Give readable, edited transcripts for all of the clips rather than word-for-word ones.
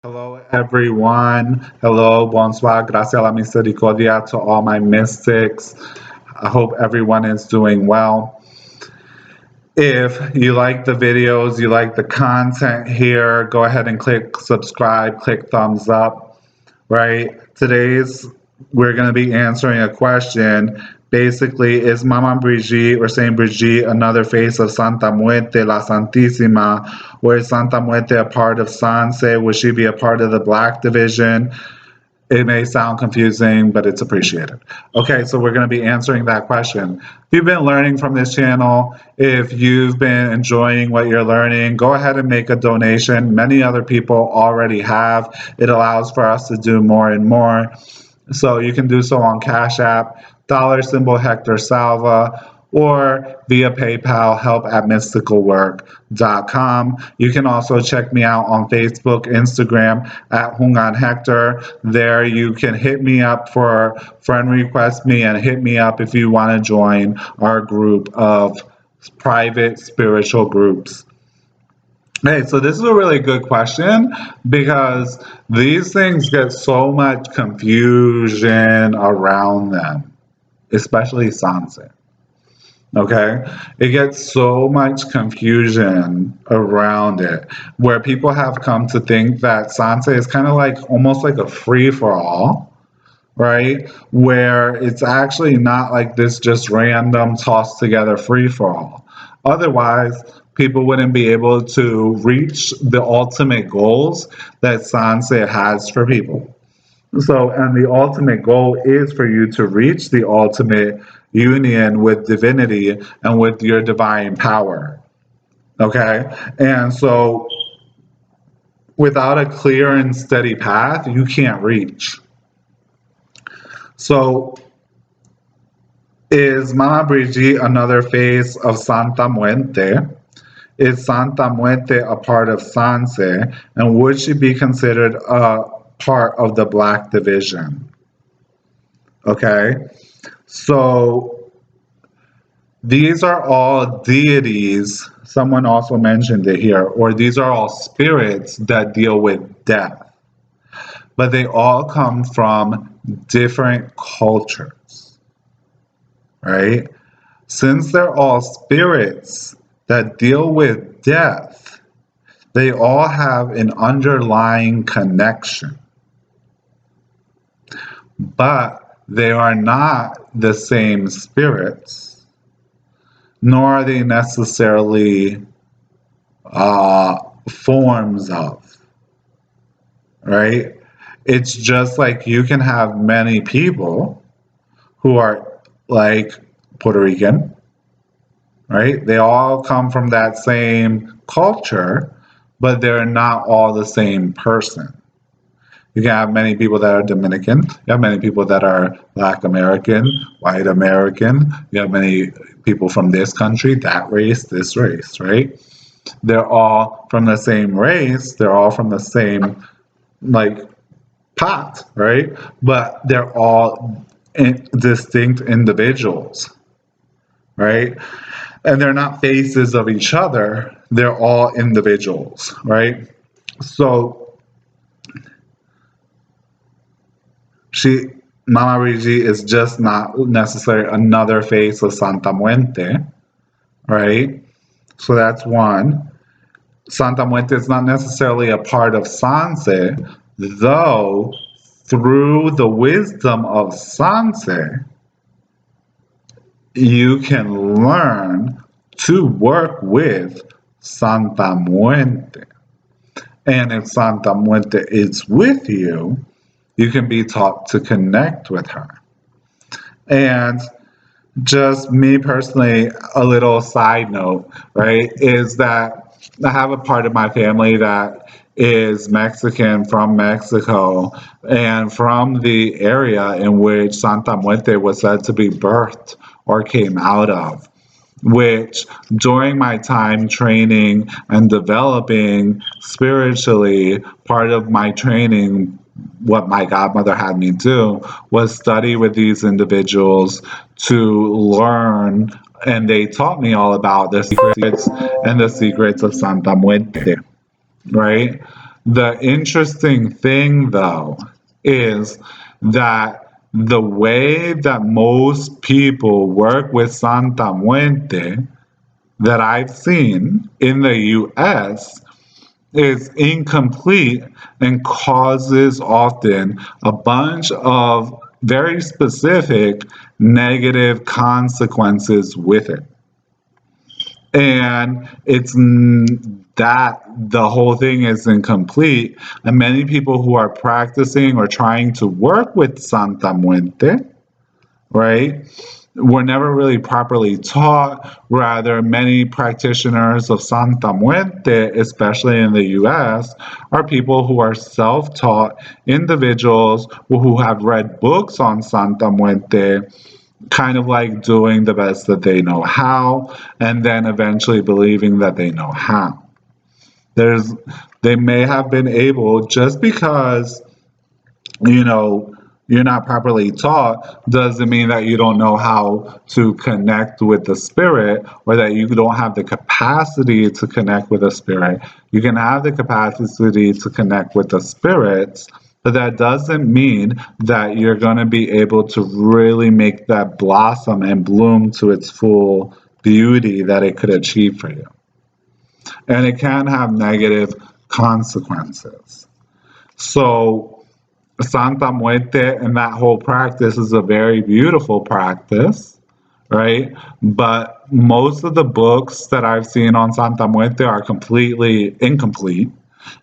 Hello, everyone. Hello, bonsoir, gracias a la misericordia to all my mystics. I hope everyone is doing well. If you like the videos, you like the content here, go ahead and click subscribe, click thumbs up, right? We're going to be answering a question. Basically, is Mama Brigitte or Saint Brigitte another face of Santa Muerte, la Santisima? Or is Santa Muerte a part of Sanse? Would she be a part of the Black Division? It may sound confusing, but it's appreciated. Okay, so we're going to be answering that question. If you've been learning from this channel, if you've been enjoying what you're learning, go ahead and make a donation. Many other people already have. It allows for us to do more and more. So you can do so on Cash App, $ Hector Salva, or via PayPal, help@mysticalwork.com. You can also check me out on Facebook, Instagram at Hungan Hector. There you can hit me up for friend request me and hit me up if you want to join our group of private spiritual groups. Hey, so this is a really good question because these things get so much confusion around them, especially Sanse. Okay, it gets so much confusion around it where people have come to think that Sanse is kind of like almost like a free for all, right? Where it's actually not like this just random tossed together free for all. Otherwise, people wouldn't be able to reach the ultimate goals that Sanse has for people. So, and the ultimate goal is for you to reach the ultimate union with divinity and with your divine power. Okay? And so, without a clear and steady path, you can't reach. So, is Mama Brigitte another face of Santa Muerte? Is Santa Muerte a part of Sanse? And would she be considered a part of the Black Division? Okay? So these are all deities, someone also mentioned it here, or these are all spirits that deal with death. But they all come from different cultures, right? Since they're all spirits that deal with death, they all have an underlying connection. But they are not the same spirits, nor are they necessarily forms of, right? It's just like you can have many people who are like Puerto Rican, right? They all come from that same culture, but they're not all the same person. You can have many people that are Dominican. You have many people that are Black American, white American. You have many people from this country, that race, this race, right? They're all from the same race. They're all from the same, like, pot, right? But they're all distinct individuals, right? And they're not faces of each other. They're all individuals, right? So Mama Brigitte is just not necessarily another face of Santa Muerte, right? So that's one. Santa Muerte is not necessarily a part of Sanse, though through the wisdom of Sanse, you can learn to work with Santa Muerte. And if Santa Muerte is with you, you can be taught to connect with her. And just me personally, a little side note, right, is that I have a part of my family that is Mexican from Mexico and from the area in which Santa Muerte was said to be birthed or came out of, which during my time training and developing spiritually, part of my training, what my godmother had me do was study with these individuals to learn, and they taught me all about the secrets and the secrets of Santa Muerte, right? The interesting thing, though, is that the way that most people work with Santa Muerte that I've seen in the US is incomplete and causes often a bunch of very specific negative consequences with it. And it's that the whole thing is incomplete. And many people who are practicing or trying to work with Santa Muerte, right, were never really properly taught. Rather, many practitioners of Santa Muerte, especially in the US, are people who are self taught individuals who have read books on Santa Muerte, kind of like doing the best that they know how, and then eventually believing that they know how. There's, they may have been able, just because, you know, you're not properly taught doesn't mean that you don't know how to connect with the spirit, or that you don't have the capacity to connect with the spirit. You can have the capacity to connect with the spirits, but that doesn't mean that you're going to be able to really make that blossom and bloom to its full beauty that it could achieve for you. And it can have negative consequences. So Santa Muerte and that whole practice is a very beautiful practice, right? But most of the books that I've seen on Santa Muerte are completely incomplete,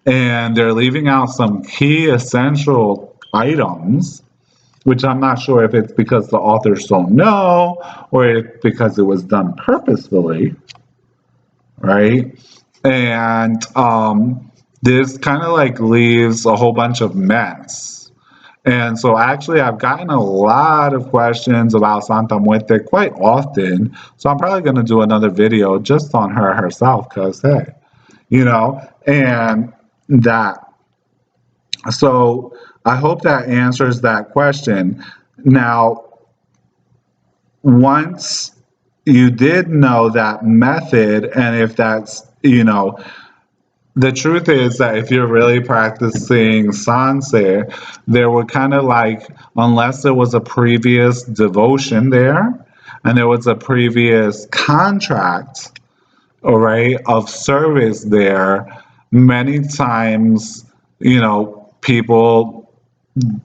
and they're leaving out some key essential items, which I'm not sure if it's because the authors don't know or if because it was done purposefully, right? And this kind of like leaves a whole bunch of mess. And so actually I've gotten a lot of questions about Santa Muerte quite often. So I'm probably going to do another video just on her herself, because hey, and that. So I hope that answers that question. Now, once you did know that method, and if that's, the truth is that if you're really practicing Sanse, there would kind of like, unless there was a previous devotion there and there was a previous contract, all right, of service there, many times, people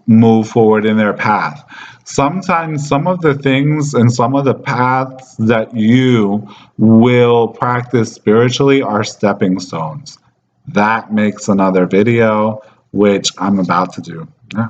move forward in their path. Sometimes some of the things and some of the paths that you will practice spiritually are stepping stones. That makes another video, which I'm about to do. Yeah.